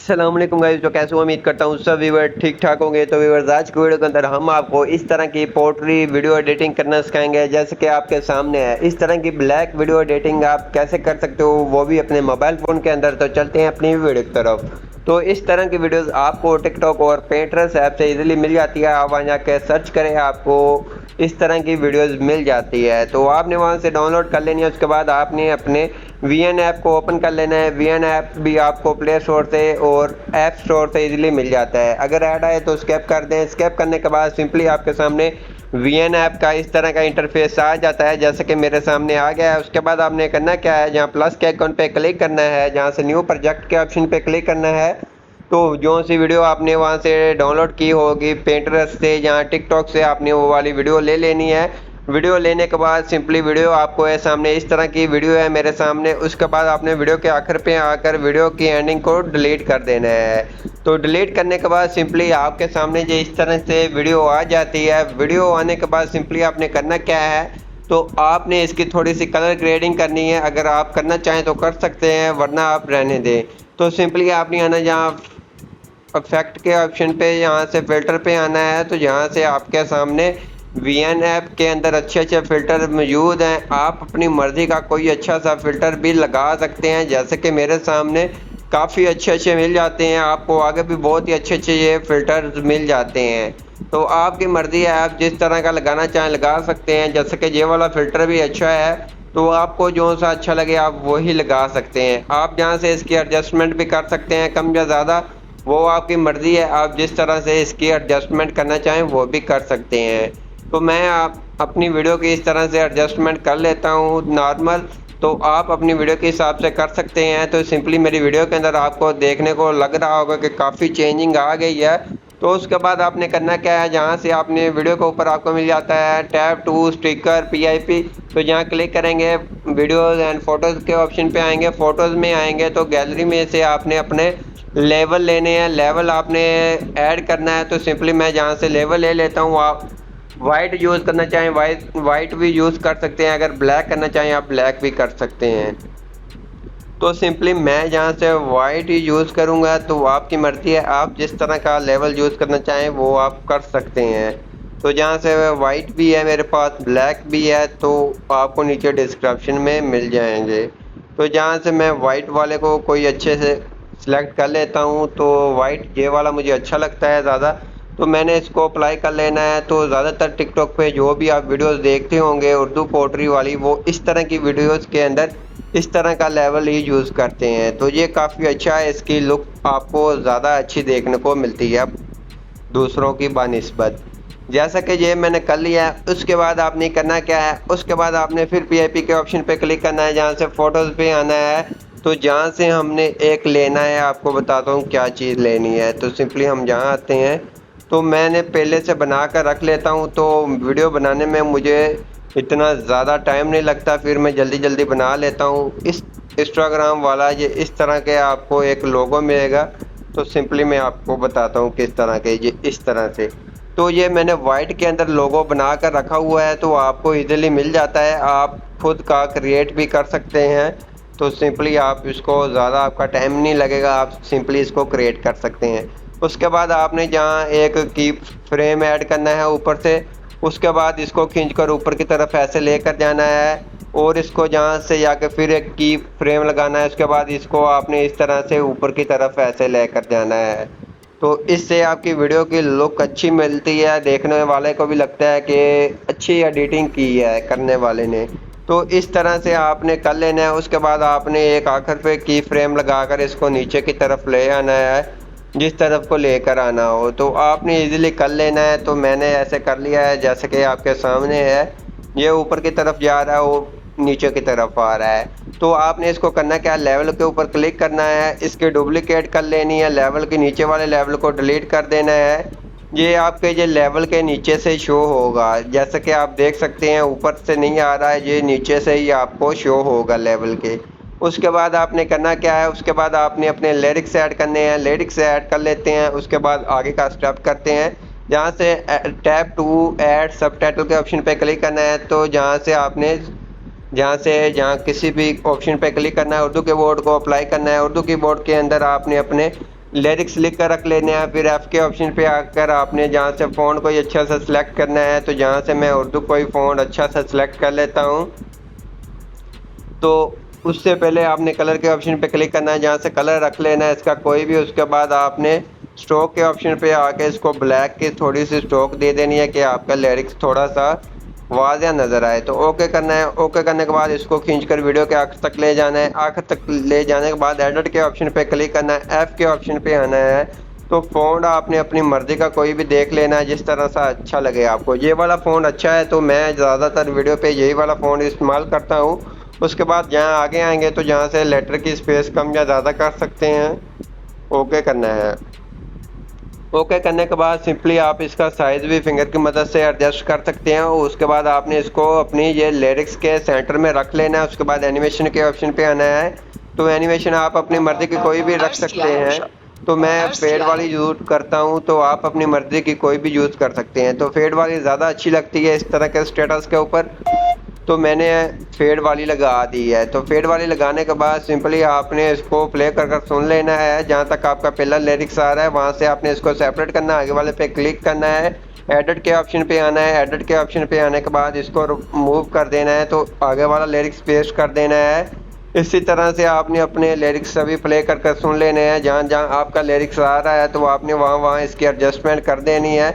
अस्सलाम वालेकुम गाइस। तो कैसे हो? उम्मीद करता हूँ सब व्यूअर ठीक ठाक होंगे। तो व्यूअर्स, आज की वीडियो के अंदर हम आपको इस तरह की पोर्ट्री वीडियो एडिटिंग करना सिखाएंगे, जैसे कि आपके सामने है। इस तरह की ब्लैक वीडियो एडिटिंग आप कैसे कर सकते हो, वो भी अपने मोबाइल फ़ोन के अंदर। तो चलते हैं अपनी वीडियो की तरफ। तो इस तरह की वीडियोस आपको टिकटॉक और पेंटरेस्ट ऐप से इजीली मिल जाती है। आप वहाँ जाकर सर्च करें, आपको इस तरह की वीडियोस मिल जाती है। तो आपने वहाँ से डाउनलोड कर लेनी है। उसके बाद आपने अपने वीएन ऐप को ओपन कर लेना है। वीएन ऐप भी आपको प्ले स्टोर से और ऐप स्टोर से इजीली मिल जाता है। अगर ऐड आए तो स्किप कर दें। स्किप करने के बाद सिंपली आपके सामने वीएन ऐप का इस तरह का इंटरफेस आ जाता है, जैसे कि मेरे सामने आ गया है। उसके बाद आपने करना क्या है, जहाँ प्लस के आइकन पे क्लिक करना है, जहाँ से न्यू प्रोजेक्ट के ऑप्शन पे क्लिक करना है। तो जो सी वीडियो आपने वहाँ से डाउनलोड की होगी पिंटरेस्ट से या टिकटॉक से, आपने वो वाली वीडियो ले लेनी है। वीडियो लेने के बाद सिंपली वीडियो आपको है सामने, इस तरह की वीडियो है मेरे सामने। उसके बाद आपने वीडियो के आखिर पे आकर वीडियो की एंडिंग को डिलीट कर देना है। तो डिलीट करने के बाद सिंपली आपके सामने जो इस तरह से वीडियो आ जाती है। वीडियो आने के बाद सिंपली आपने करना क्या है, तो आपने इसकी थोड़ी सी कलर ग्रेडिंग करनी है। अगर आप करना चाहें तो कर सकते हैं, वरना आप रहने दें। तो सिंपली आपने आना जहाँ इफेक्ट के ऑप्शन पे, यहाँ से फ़िल्टर पे आना है। तो यहाँ से आपके सामने वीएन ऐप के अंदर अच्छे अच्छे फ़िल्टर मौजूद हैं। आप अपनी मर्ज़ी का कोई अच्छा सा फ़िल्टर भी लगा सकते हैं, जैसे कि मेरे सामने काफ़ी अच्छे अच्छे मिल जाते हैं। आपको आगे भी बहुत ही अच्छे अच्छे ये फ़िल्टर मिल जाते हैं। तो आपकी मर्ज़ी है, आप जिस तरह का लगाना चाहें लगा सकते हैं। जैसे कि ये वाला फ़िल्टर भी अच्छा है, तो आपको जो सा अच्छा लगे आप वही लगा सकते हैं। आप यहाँ से इसकी एडजस्टमेंट भी कर सकते हैं, कम या ज़्यादा, वो आपकी मर्ज़ी है। आप जिस तरह से इसकी एडजस्टमेंट करना चाहें वो भी कर सकते हैं। तो मैं आप अपनी वीडियो की इस तरह से एडजस्टमेंट कर लेता हूँ नॉर्मल। तो आप अपनी वीडियो के हिसाब से कर सकते हैं। तो सिंपली मेरी वीडियो के अंदर आपको देखने को लग रहा होगा कि काफ़ी चेंजिंग आ गई है। तो उसके बाद आपने करना क्या है, जहाँ से आपने वीडियो के ऊपर आपको मिल जाता है टैब टू स्टिकर पीआईपी। तो जहाँ क्लिक करेंगे वीडियोज़ एंड फोटोज़ के ऑप्शन पे आएंगे। फ़ोटोज़ में आएंगे तो गैलरी में से आपने अपने लेवल लेने हैं, लेवल आपने ऐड करना है। तो सिंपली मैं जहाँ से लेवल ले लेता हूँ। आप वाइट यूज़ करना चाहें वाइट भी यूज़ कर सकते हैं, अगर ब्लैक करना चाहें आप ब्लैक भी कर सकते हैं। तो सिंपली मैं जहाँ से वाइट ही यूज़ करूँगा। तो आपकी मर्ज़ी है, आप जिस तरह का लेवल यूज़ करना चाहें वो आप कर सकते हैं। तो जहाँ से वाइट भी है मेरे पास, ब्लैक भी है, तो आपको नीचे डिस्क्रिप्शन में मिल जाएंगे। तो जहाँ से मैं वाइट वाले को कोई अच्छे से सिलेक्ट कर लेता हूँ। तो वाइट ये वाला मुझे अच्छा लगता है ज़्यादा, तो मैंने इसको अप्लाई कर लेना है। तो ज़्यादातर टिकटॉक पे जो भी आप वीडियोस देखते होंगे उर्दू पोट्री वाली, वो इस तरह की वीडियोस के अंदर इस तरह का लेवल ही यूज़ करते हैं। तो ये काफ़ी अच्छा है, इसकी लुक आपको ज़्यादा अच्छी देखने को मिलती है दूसरों की बानिस्बत। जैसा कि ये मैंने कर लिया है। उसके बाद आपने करना क्या है, उसके बाद आपने फिर पीआईपी के ऑप्शन पे क्लिक करना है, जहाँ से फ़ोटोज़ पे आना है। तो जहाँ से हमने एक लेना है, आपको बताता हूँ क्या चीज़ लेनी है। तो सिंपली हम जहाँ आते हैं, तो मैंने पहले से बना कर रख लेता हूँ। तो वीडियो बनाने में मुझे इतना ज़्यादा टाइम नहीं लगता, फिर मैं जल्दी जल्दी बना लेता हूँ। इस इंस्टाग्राम वाला ये इस तरह के आपको एक लोगो मिलेगा। तो सिंपली मैं आपको बताता हूँ किस तरह के, ये इस तरह से। तो ये मैंने वाइट के अंदर लोगो बना कर रखा हुआ है, तो आपको इजीली मिल जाता है। आप खुद का क्रिएट भी कर सकते हैं। तो सिंपली आप इसको ज़्यादा आपका टाइम नहीं लगेगा, आप सिंपली इसको क्रिएट कर सकते हैं। उसके बाद आपने जहाँ एक की फ्रेम ऐड करना है ऊपर से, उसके बाद इसको खींचकर ऊपर की तरफ ऐसे लेकर जाना है। और इसको जहाँ से जाकर फिर एक की फ्रेम लगाना है। उसके बाद इसको आपने इस तरह से ऊपर की तरफ ऐसे लेकर जाना है। तो इससे आपकी वीडियो की लुक अच्छी मिलती है, देखने वाले को भी लगता है कि अच्छी एडिटिंग की है करने वाले ने। तो इस तरह से आपने कर लेना है। उसके बाद आपने एक आखिर पे की फ्रेम लगाकर इसको नीचे की तरफ ले आना है, जिस तरफ को लेकर आना हो। तो आपने इजीली कर लेना है। तो मैंने ऐसे कर लिया है, जैसे कि आपके सामने है। ये ऊपर की तरफ जा रहा है, वो नीचे की तरफ आ रहा है। तो आपने इसको करना क्या है, लेवल के ऊपर क्लिक करना है, इसकी डुप्लीकेट कर लेनी है, लेवल के नीचे वाले लेवल को डिलीट कर देना है। ये आपके ये लेवल के नीचे से शो होगा, जैसे कि आप देख सकते हैं ऊपर से नहीं आ रहा है, ये नीचे से ही आपको शो होगा लेवल के। उसके बाद आपने करना क्या है, उसके बाद आपने अपने लिरिक्स ऐड करने हैं, लिरिक्स ऐड कर लेते हैं। उसके बाद आगे का स्टेप करते हैं, जहाँ से टैब टू ऐड सबटाइटल के ऑप्शन पे क्लिक करना है। तो जहाँ किसी भी ऑप्शन पे क्लिक करना है, उर्दू कीबोर्ड को अप्लाई करना है। उर्दू कीबोर्ड के अंदर आपने अपने लिरिक्स लिख कर रख लेने हैं। फिर एफ के ऑप्शन पे आकर आपने जहाँ से फ़ॉन्ट कोई अच्छा सा सिलेक्ट करना है, तो जहाँ से मैं उर्दू कोई फ़ॉन्ट अच्छा सा सिलेक्ट कर लेता हूँ। तो उससे पहले आपने कलर के ऑप्शन पे क्लिक करना है, जहाँ से कलर रख लेना है इसका कोई भी। उसके बाद आपने स्ट्रोक के ऑप्शन पे आके इसको ब्लैक की थोड़ी सी स्ट्रोक दे देनी है कि आपका लिरिक्स थोड़ा सा वाज़िया नज़र आए। तो ओके करना है। ओके करने के बाद इसको खींचकर वीडियो के आखिर तक ले जाना है। आखिर तक ले जाने के बाद एडिट के ऑप्शन पे क्लिक करना है, एफ के ऑप्शन पे आना है। तो फ़ॉन्ट आपने अपनी मर्ज़ी का कोई भी देख लेना है, जिस तरह सा अच्छा लगे आपको। ये वाला फ़ॉन्ट अच्छा है तो मैं ज़्यादातर वीडियो पे यही वाला फ़ॉन्ट इस्तेमाल करता हूँ। उसके बाद जहाँ आगे आएंगे तो जहाँ से लेटर की स्पेस कम या ज़्यादा कर सकते हैं, ओके करना है। ओके करने के बाद सिंपली आप इसका साइज़ भी फिंगर की मदद से एडजस्ट कर सकते हैं। और उसके बाद आपने इसको अपनी ये लिरिक्स के सेंटर में रख लेना है। उसके बाद एनिमेशन के ऑप्शन पे आना है। तो एनिमेशन आप अपनी मर्ज़ी की कोई भी रख सकते हैं। तो मैं फेड वाली यूज़ करता हूँ, तो आप अपनी मर्ज़ी की कोई भी यूज़ कर सकते हैं। तो फेड वाली ज़्यादा अच्छी लगती है इस तरह के स्टेटस के ऊपर, तो मैंने फेड वाली लगा दी है। तो फेड वाली लगाने के बाद सिंपली आपने इसको प्ले कर सुन लेना है। जहाँ तक आपका पहला लिरिक्स आ रहा है वहाँ से आपने इसको सेपरेट करना है, आगे वाले पे क्लिक करना है, एडिट के ऑप्शन पे आना है। एडिट के ऑप्शन पे आने के बाद इसको मूव कर देना है, तो आगे वाला लिरिक्स पेस्ट कर देना है। इसी तरह से आपने अपने लिरिक्स सभी प्ले कर सुन लेने हैं। जहाँ जहाँ आपका लिरिक्स आ रहा है तो आपने वहाँ इसकी एडजस्टमेंट कर देनी है।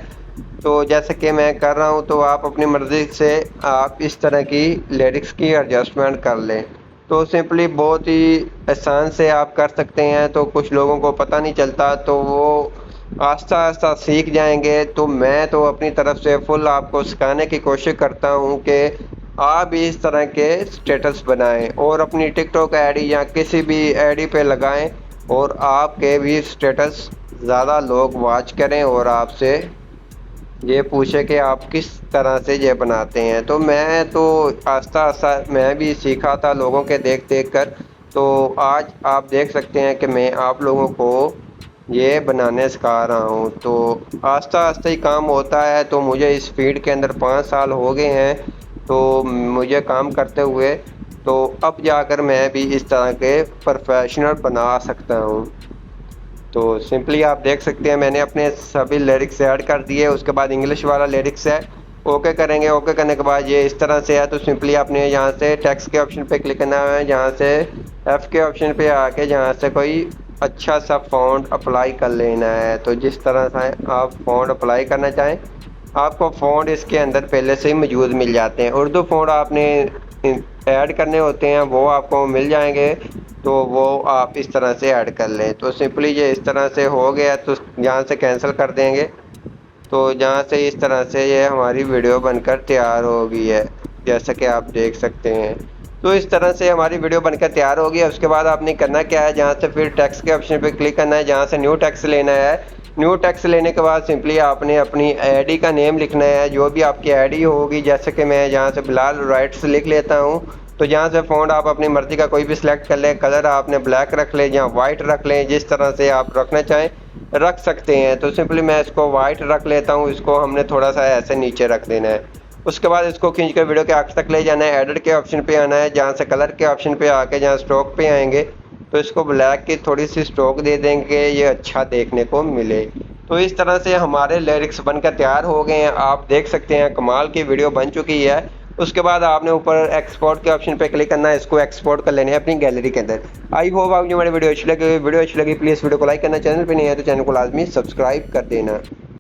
तो जैसे कि मैं कर रहा हूँ, तो आप अपनी मर्ज़ी से आप इस तरह की लिरिक्स की एडजस्टमेंट कर लें। तो सिंपली बहुत ही आसान से आप कर सकते हैं। तो कुछ लोगों को पता नहीं चलता, तो वो आस्ता आस्ता सीख जाएंगे। तो मैं तो अपनी तरफ से फुल आपको सिखाने की कोशिश करता हूँ कि आप भी इस तरह के स्टेटस बनाएं और अपनी टिकटॉक आईडी या किसी भी आईडी पे लगाएं, और आपके भी स्टेटस ज़्यादा लोग वॉच करें और आपसे ये पूछे कि आप किस तरह से ये बनाते हैं। तो मैं तो आस्ता आस्ता मैं भी सीखा था लोगों के देख कर। तो आज आप देख सकते हैं कि मैं आप लोगों को ये बनाने सिखा रहा हूँ। तो आस्ता आस्ता ही काम होता है। तो मुझे इस फील्ड के अंदर 5 साल हो गए हैं, तो मुझे काम करते हुए। तो अब जाकर मैं भी इस तरह के प्रोफेशनल बना सकता हूँ। तो सिंपली आप देख सकते हैं मैंने अपने सभी लिरिक्स ऐड कर दिए। उसके बाद इंग्लिश वाला लिरिक्स है, ओके करेंगे। ओके करने के बाद ये इस तरह से है। तो सिंपली आपने यहाँ से टेक्स्ट के ऑप्शन पे क्लिक करना है, जहाँ से एफ के ऑप्शन पे आके जहाँ से कोई अच्छा सा फ़ॉन्ट अप्लाई कर लेना है। तो जिस तरह से आप फ़ॉन्ट अप्लाई करना चाहें, आपको फ़ॉन्ट इसके अंदर पहले से ही मौजूद मिल जाते हैं। उर्दू फ़ॉन्ट आपने ऐड करने होते हैं, वो आपको मिल जाएंगे। तो वो आप इस तरह से ऐड कर लें। तो सिंपली ये इस तरह से हो गया, तो यहाँ से कैंसिल कर देंगे। तो जहाँ से इस तरह से ये हमारी वीडियो बनकर तैयार हो गई है, जैसा कि आप देख सकते हैं। तो इस तरह से हमारी वीडियो बनकर तैयार हो गई है। उसके बाद आपने करना क्या है, जहाँ से फिर टेक्स्ट के ऑप्शन पे क्लिक करना है, जहाँ से न्यू टेक्स्ट लेना है। न्यू टेक्स्ट लेने के बाद सिंपली आपने अपनी आईडी का नेम लिखना है, जो भी आपकी आईडी होगी। जैसे कि मैं यहाँ से बिलाल राइट्स लिख लेता हूँ। तो जहाँ से फ़ॉन्ट आप अपनी मर्ज़ी का कोई भी सिलेक्ट कर लें, कलर आपने ब्लैक रख लें या वाइट रख लें, जिस तरह से आप रखना चाहें रख सकते हैं। तो सिंपली मैं इसको वाइट रख लेता हूँ। इसको हमने थोड़ा सा ऐसे नीचे रख देना है। उसके बाद इसको खींच कर वीडियो के आखिर तक ले जाना है। एडिट के ऑप्शन पे आना है, जहाँ से कलर के ऑप्शन पे आके जहाँ स्ट्रोक पे आएंगे, तो इसको ब्लैक की थोड़ी सी स्ट्रोक दे देंगे, ये अच्छा देखने को मिले। तो इस तरह से हमारे लिरिक्स बनकर तैयार हो गए हैं। आप देख सकते हैं कमाल की वीडियो बन चुकी है। उसके बाद आपने ऊपर एक्सपोर्ट के ऑप्शन पे क्लिक करना है, इसको एक्सपोर्ट कर लेने हैं अपनी गैलरी के अंदर। आई होप आपको हमारी वीडियो अच्छी लगी। प्लीज़ वीडियो को लाइक करना, चैनल पे नहीं है तो चैनल को लाजमी सब्सक्राइब कर देना।